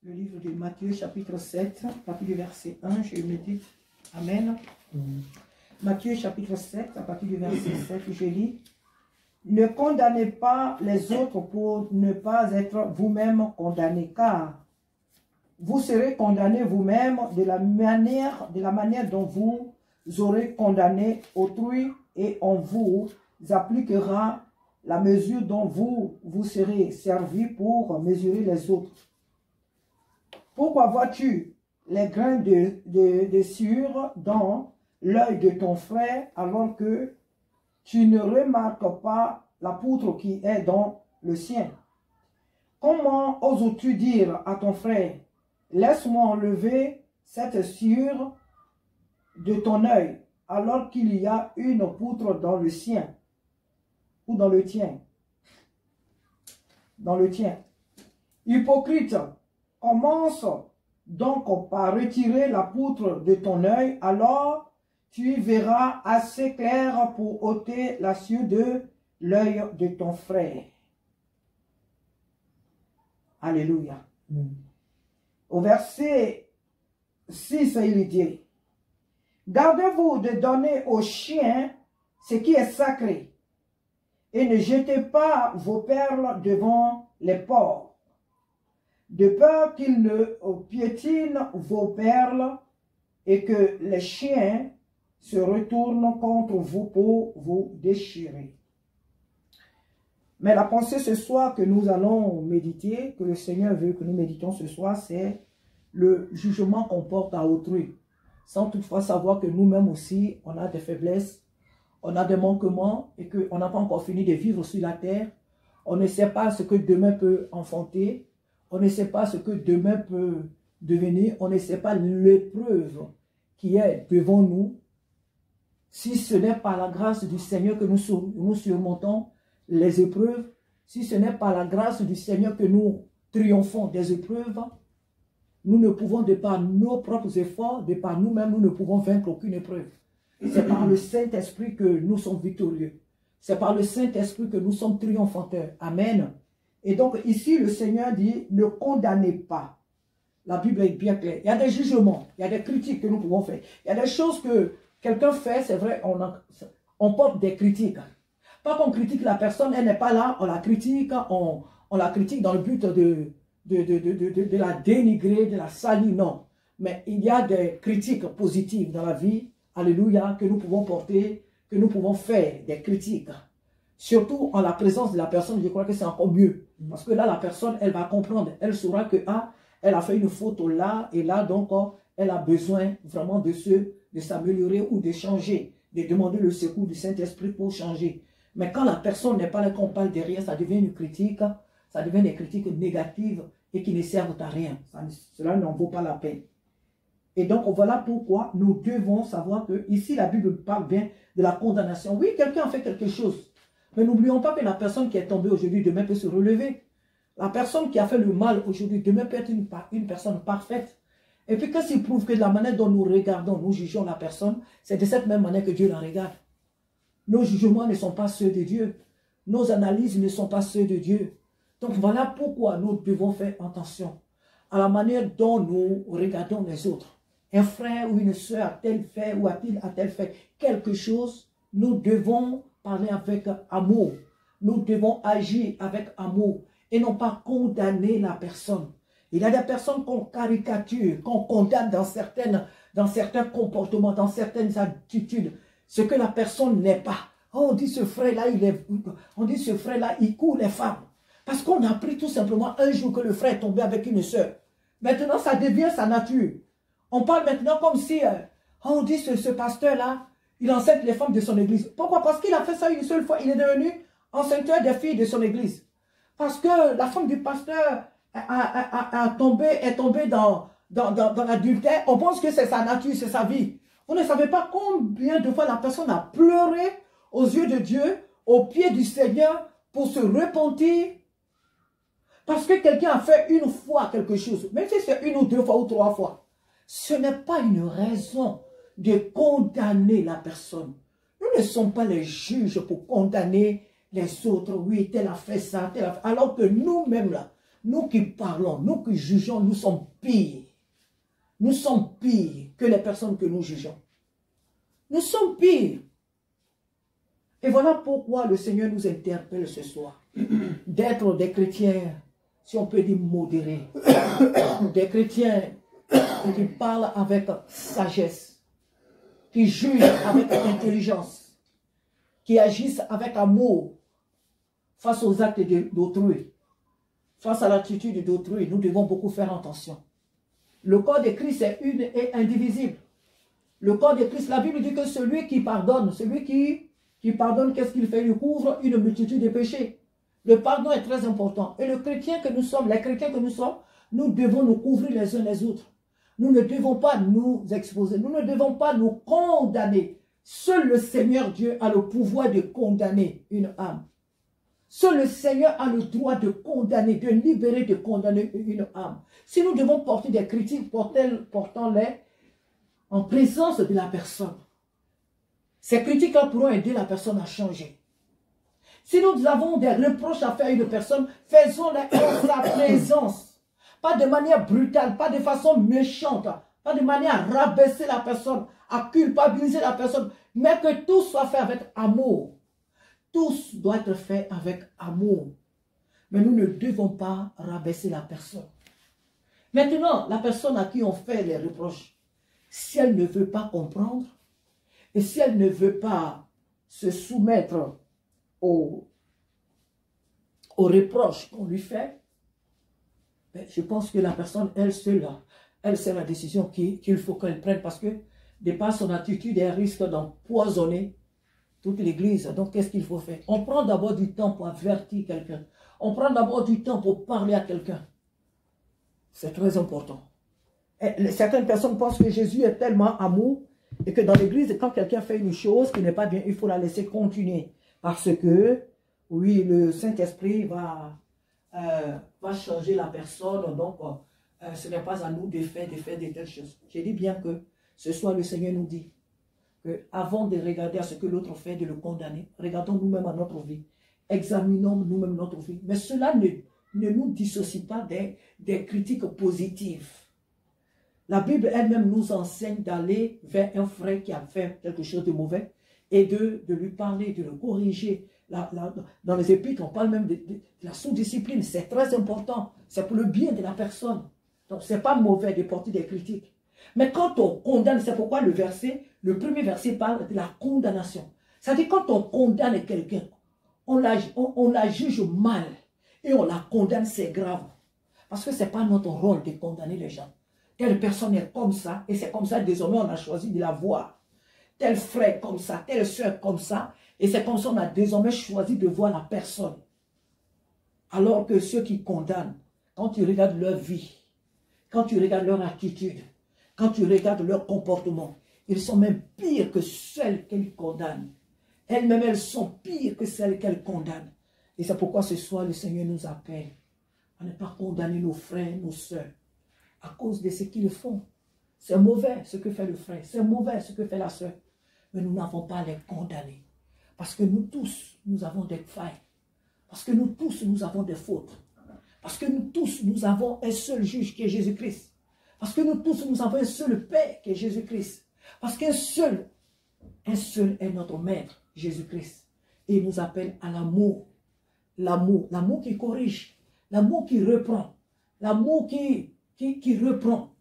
le livre de Matthieu, chapitre 7, à partir du verset 1, je médite. Amen. Matthieu, chapitre 7, à partir du verset 7, je lis. Ne condamnez pas les autres pour ne pas être vous-même condamnés, car vous serez condamnés vous-même de la manière dont vous aurez condamné autrui, et on vous appliquera la mesure dont vous serez servi pour mesurer les autres. Pourquoi vois-tu les grains de sueur dans l'œil de ton frère alors que tu ne remarques pas la poutre qui est dans le sien? Comment oses-tu dire à ton frère, laisse-moi enlever cette sueur de ton œil, alors qu'il y a une poutre dans le sien, ou dans le tien? Dans le tien. Hypocrite, commence donc par retirer la poutre de ton œil, alors tu verras assez clair pour ôter la sueur de l'œil de ton frère. Alléluia. Au verset 6, il dit, gardez-vous de donner aux chiens ce qui est sacré, et ne jetez pas vos perles devant les porcs, de peur qu'ils ne piétinent vos perles et que les chiens se retournent contre vous pour vous déchirer. Mais la pensée ce soir que nous allons méditer, que le Seigneur veut que nous méditons ce soir, c'est le jugement qu'on porte à autrui, sans toutefois savoir que nous-mêmes aussi, on a des faiblesses, on a des manquements et qu'on n'a pas encore fini de vivre sur la terre. On ne sait pas ce que demain peut enfanter, on ne sait pas ce que demain peut devenir, on ne sait pas l'épreuve qui est devant nous. Si ce n'est pas la grâce du Seigneur que nous surmontons les épreuves, si ce n'est pas la grâce du Seigneur que nous triomphons des épreuves, nous ne pouvons, de par nos propres efforts, de par nous-mêmes, nous ne pouvons vaincre aucune épreuve. C'est par le Saint-Esprit que nous sommes victorieux. C'est par le Saint-Esprit que nous sommes triomphateurs. Amen. Et donc ici, le Seigneur dit, ne condamnez pas. La Bible est bien claire. Il y a des jugements, il y a des critiques que nous pouvons faire. Il y a des choses que quelqu'un fait, c'est vrai, on porte des critiques. Pas qu'on critique la personne, elle n'est pas là, on la critique, on la critique dans le but de la dénigrer, de la salir, non. Mais il y a des critiques positives dans la vie, alléluia, que nous pouvons porter, que nous pouvons faire, des critiques. Surtout en la présence de la personne, je crois que c'est encore mieux. Parce que là, la personne, elle va comprendre, elle saura que, elle a fait une faute là et là, donc, elle a besoin vraiment de s'améliorer ou de changer, de demander le secours du Saint-Esprit pour changer. Mais quand la personne n'est pas là, qu'on parle derrière, ça devient une critique, ça devient des critiques négatives et qui ne servent à rien. Cela n'en vaut pas la peine. Et donc, voilà pourquoi nous devons savoir que ici, la Bible parle bien de la condamnation. Oui, quelqu'un a fait quelque chose. Mais n'oublions pas que la personne qui est tombée aujourd'hui, demain peut se relever. La personne qui a fait le mal aujourd'hui, demain peut être une personne parfaite. Et puis, qu'est-ce qui prouve que de la manière dont nous regardons, nous jugeons la personne, c'est de cette même manière que Dieu la regarde. Nos jugements ne sont pas ceux de Dieu. Nos analyses ne sont pas ceux de Dieu. Donc, voilà pourquoi nous devons faire attention à la manière dont nous regardons les autres. Un frère ou une soeur a-t-elle fait ou a-t-elle fait quelque chose? Nous devons parler avec amour. Nous devons agir avec amour et non pas condamner la personne. Il y a des personnes qu'on caricature, qu'on condamne dans certains comportements, dans certaines attitudes, ce que la personne n'est pas. Oh, on dit ce frère-là, il court les femmes. Parce qu'on a appris tout simplement un jour que le frère est tombé avec une soeur. Maintenant, ça devient sa nature. On parle maintenant comme si, on dit ce pasteur-là, il enseigne les femmes de son église. Pourquoi? Parce qu'il a fait ça une seule fois. Il est devenu enseigneur des filles de son église. Parce que la femme du pasteur est tombée dans l'adultère. On pense que c'est sa nature, c'est sa vie. Vous ne savez pas combien de fois la personne a pleuré aux yeux de Dieu, aux pieds du Seigneur, pour se repentir. Parce que quelqu'un a fait une fois quelque chose, même si c'est une ou deux fois ou trois fois, ce n'est pas une raison de condamner la personne. Nous ne sommes pas les juges pour condamner les autres. Oui, tel a fait ça, tel a fait. Alors que nous-mêmes, là, Nous qui parlons, nous qui jugeons, nous sommes pires. Nous sommes pires que les personnes que nous jugeons. Nous sommes pires. Et voilà pourquoi le Seigneur nous interpelle ce soir. D'être des chrétiens, si on peut dire modérés. Des chrétiens qui parlent avec sagesse. Qui jugent avec intelligence. Qui agissent avec amour face aux actes d'autrui. Face à l'attitude d'autrui, nous devons beaucoup faire attention. Le corps de Christ est une et indivisible. Le corps de Christ, la Bible dit que celui qui pardonne, pardonne, qu'est-ce qu'il fait? Il couvre une multitude de péchés. Le pardon est très important. Et le chrétien que nous sommes, les chrétiens que nous sommes, nous devons nous couvrir les uns les autres. Nous ne devons pas nous exposer. Nous ne devons pas nous condamner. Seul le Seigneur Dieu a le pouvoir de condamner une âme. Seul le Seigneur a le droit de condamner, de libérer, de condamner une âme. Si nous devons porter des critiques, portons-les en présence de la personne. Ces critiques-là pourront aider la personne à changer. Si nous avons des reproches à faire à une personne, faisons-les en sa présence. Pas de manière brutale, pas de façon méchante, pas de manière à rabaisser la personne, à culpabiliser la personne, mais que tout soit fait avec amour. Tout doit être fait avec amour. Mais nous ne devons pas rabaisser la personne. Maintenant, la personne à qui on fait les reproches, si elle ne veut pas comprendre, et si elle ne veut pas se soumettre aux reproches qu'on lui fait, ben, je pense que la personne, elle sait la décision qu'il faut qu'elle prenne, parce que, de par son attitude, elle risque d'empoisonner toute l'église. Donc, qu'est-ce qu'il faut faire? On prend d'abord du temps pour avertir quelqu'un. On prend d'abord du temps pour parler à quelqu'un. C'est très important. Et certaines personnes pensent que Jésus est tellement amour et que dans l'église, quand quelqu'un fait une chose qui n'est pas bien, il faut la laisser continuer. Parce que, oui, le Saint-Esprit va changer la personne. Donc, ce n'est pas à nous de faire de telles choses. J'ai dit bien que ce soir, le Seigneur nous dit que avant de regarder à ce que l'autre fait, de le condamner, regardons nous-mêmes à notre vie. Examinons nous-mêmes notre vie. Mais cela ne nous dissocie pas des critiques positives. La Bible elle-même nous enseigne d'aller vers un frère qui a fait quelque chose de mauvais et de lui parler, de le corriger. Dans les épîtres, on parle même de la sous-discipline. C'est très important. C'est pour le bien de la personne. Donc, ce n'est pas mauvais de porter des critiques. Mais quand on condamne, c'est pourquoi le premier verset parle de la condamnation. C'est-à-dire quand on condamne quelqu'un, on la juge mal et on la condamne, c'est grave. Parce que ce n'est pas notre rôle de condamner les gens. Telle personne est comme ça, et c'est comme ça, désormais, on a choisi de la voir. Tel frère comme ça, telle soeur comme ça, et c'est comme ça, on a désormais choisi de voir la personne. Alors que ceux qui condamnent, quand tu regardes leur vie, quand tu regardes leur attitude, quand tu regardes leur comportement, ils sont même pires que celles qu'elles condamnent. Elles-mêmes, elles sont pires que celles qu'elles condamnent. Et c'est pourquoi ce soir, le Seigneur nous appelle à ne pas condamner nos frères, nos sœurs, à cause de ce qu'ils font. C'est mauvais ce que fait le frère, c'est mauvais ce que fait la sœur. Mais nous n'avons pas à les condamner. Parce que nous tous, nous avons des failles. Parce que nous tous, nous avons des fautes. Parce que nous tous, nous avons un seul juge qui est Jésus-Christ. Parce que nous tous, nous avons un seul Père qui est Jésus-Christ. Parce qu'un seul est notre Maître, Jésus-Christ. Et il nous appelle à l'amour. L'amour qui corrige. L'amour qui reprend. L'amour qui reprend.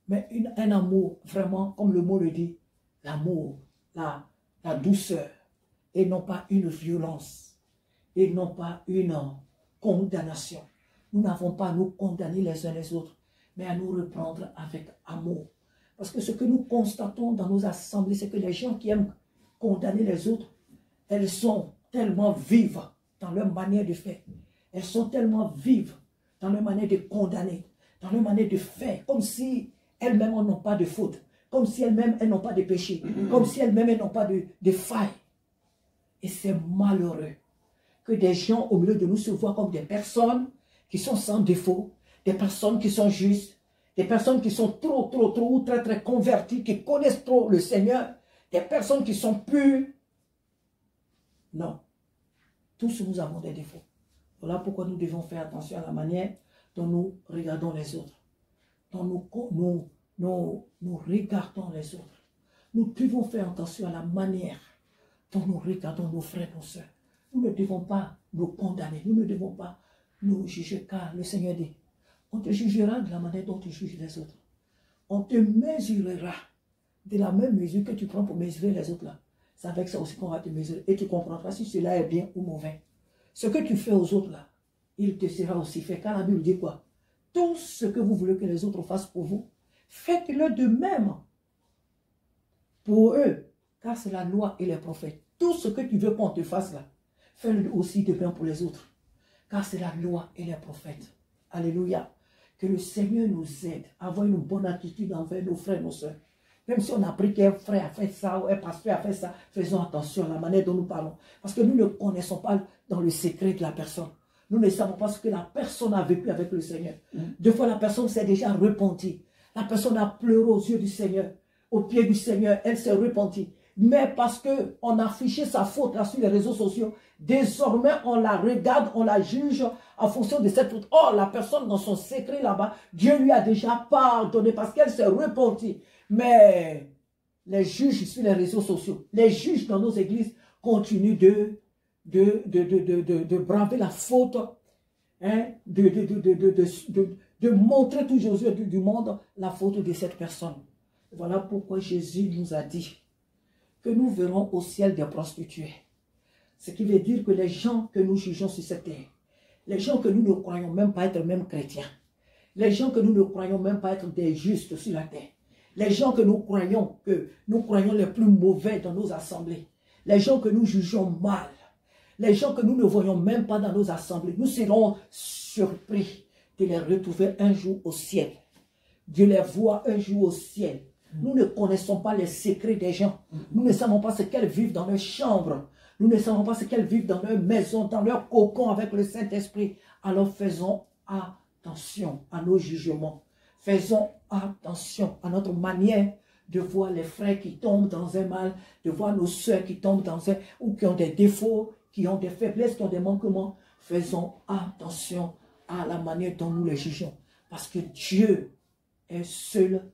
Mais un amour, vraiment, comme le mot le dit, l'amour, la douceur. Et non pas une violence. Et non pas une condamnation. Nous n'avons pas à nous condamner les uns les autres, mais à nous reprendre avec amour. Parce que ce que nous constatons dans nos assemblées, c'est que les gens qui aiment condamner les autres, elles sont tellement vives dans leur manière de faire. Elles sont tellement vives dans leur manière de condamner, dans leur manière de faire, comme si elles-mêmes n'ont pas de faute, comme si elles-mêmes elles n'ont pas de péché, comme si elles-mêmes elles n'ont pas de faille. Et c'est malheureux que des gens au milieu de nous se voient comme des personnes qui sont sans défaut, des personnes qui sont justes, des personnes qui sont trop, ou très, très converties, qui connaissent trop le Seigneur, des personnes qui sont pures. Non. Tous nous avons des défauts. Voilà pourquoi nous devons faire attention à la manière dont nous regardons les autres, dont nous regardons les autres. Nous devons faire attention à la manière dont nous regardons nos frères, nos soeurs. Nous ne devons pas nous condamner, nous ne devons pas nous juger, car le Seigneur dit, on te jugera de la manière dont tu juges les autres. On te mesurera de la même mesure que tu prends pour mesurer les autres là. C'est avec ça aussi qu'on va te mesurer et tu comprendras si cela est bien ou mauvais. Ce que tu fais aux autres là, il te sera aussi fait. Car la Bible dit quoi? Tout ce que vous voulez que les autres fassent pour vous, faites-le de même pour eux. Car c'est la loi et les prophètes. Tout ce que tu veux qu'on te fasse là, fais-le aussi de même pour les autres. Car c'est la loi et les prophètes. Alléluia. Que le Seigneur nous aide à avoir une bonne attitude envers nos frères et nos soeurs. Même si on a appris qu'un frère a fait ça ou un pasteur a fait ça, faisons attention à la manière dont nous parlons. Parce que nous ne connaissons pas dans le secret de la personne. Nous ne savons pas ce que la personne a vécu avec le Seigneur. Deux fois, la personne s'est déjà repentie. La personne a pleuré aux yeux du Seigneur, aux pieds du Seigneur. Elle s'est repentie. Mais parce qu'on a affiché sa faute là sur les réseaux sociaux, désormais on la regarde, on la juge en fonction de cette faute. Or, la personne dans son secret là-bas, Dieu lui a déjà pardonné parce qu'elle s'est repentie. Mais les juges sur les réseaux sociaux, les juges dans nos églises continuent de braver la faute, hein, de montrer toujours aux yeux du monde la faute de cette personne. Voilà pourquoi Jésus nous a dit que nous verrons au ciel des prostituées. Ce qui veut dire que les gens que nous jugeons sur cette terre, les gens que nous ne croyons même pas être même chrétiens, les gens que nous ne croyons même pas être des justes sur la terre, les gens que nous croyons les plus mauvais dans nos assemblées, les gens que nous jugeons mal, les gens que nous ne voyons même pas dans nos assemblées, nous serons surpris de les retrouver un jour au ciel, de les voir un jour au ciel. Nous ne connaissons pas les secrets des gens. Nous ne savons pas ce qu'elles vivent dans leur chambre. Nous ne savons pas ce qu'elles vivent dans leur maison, dans leur cocon avec le Saint-Esprit. Alors faisons attention à nos jugements. Faisons attention à notre manière de voir les frères qui tombent dans un mal, de voir nos soeurs qui tombent dans un, ou qui ont des défauts, qui ont des faiblesses, qui ont des manquements. Faisons attention à la manière dont nous les jugeons. Parce que Dieu est seul.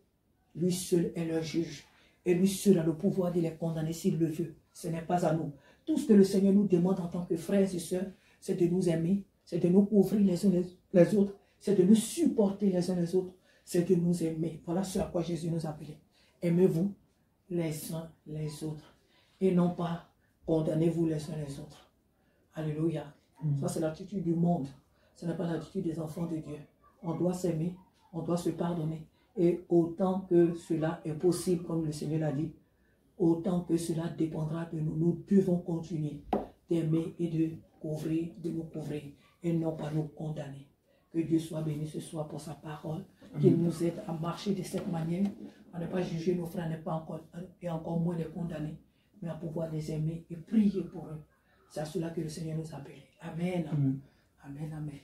Lui seul est leur juge. Et lui seul a le pouvoir de les condamner s'il le veut. Ce n'est pas à nous. Tout ce que le Seigneur nous demande en tant que frères et sœurs, c'est de nous aimer, c'est de nous couvrir les uns les autres, c'est de nous supporter les uns les autres, c'est de nous aimer. Voilà ce à quoi Jésus nous a appelés. Aimez-vous les uns les autres. Et non pas condamnez-vous les uns les autres. Alléluia. Ça, c'est l'attitude du monde. Ce n'est pas l'attitude des enfants de Dieu. On doit s'aimer, on doit se pardonner. Et autant que cela est possible, comme le Seigneur l'a dit, autant que cela dépendra de nous, nous devons continuer d'aimer et de nous couvrir, et non pas nous condamner. Que Dieu soit béni ce soir pour sa parole, qu'il nous aide à marcher de cette manière, à ne pas juger nos frères, et encore moins les condamner, mais à pouvoir les aimer et prier pour eux. C'est à cela que le Seigneur nous appelle. Amen. Amen, amen.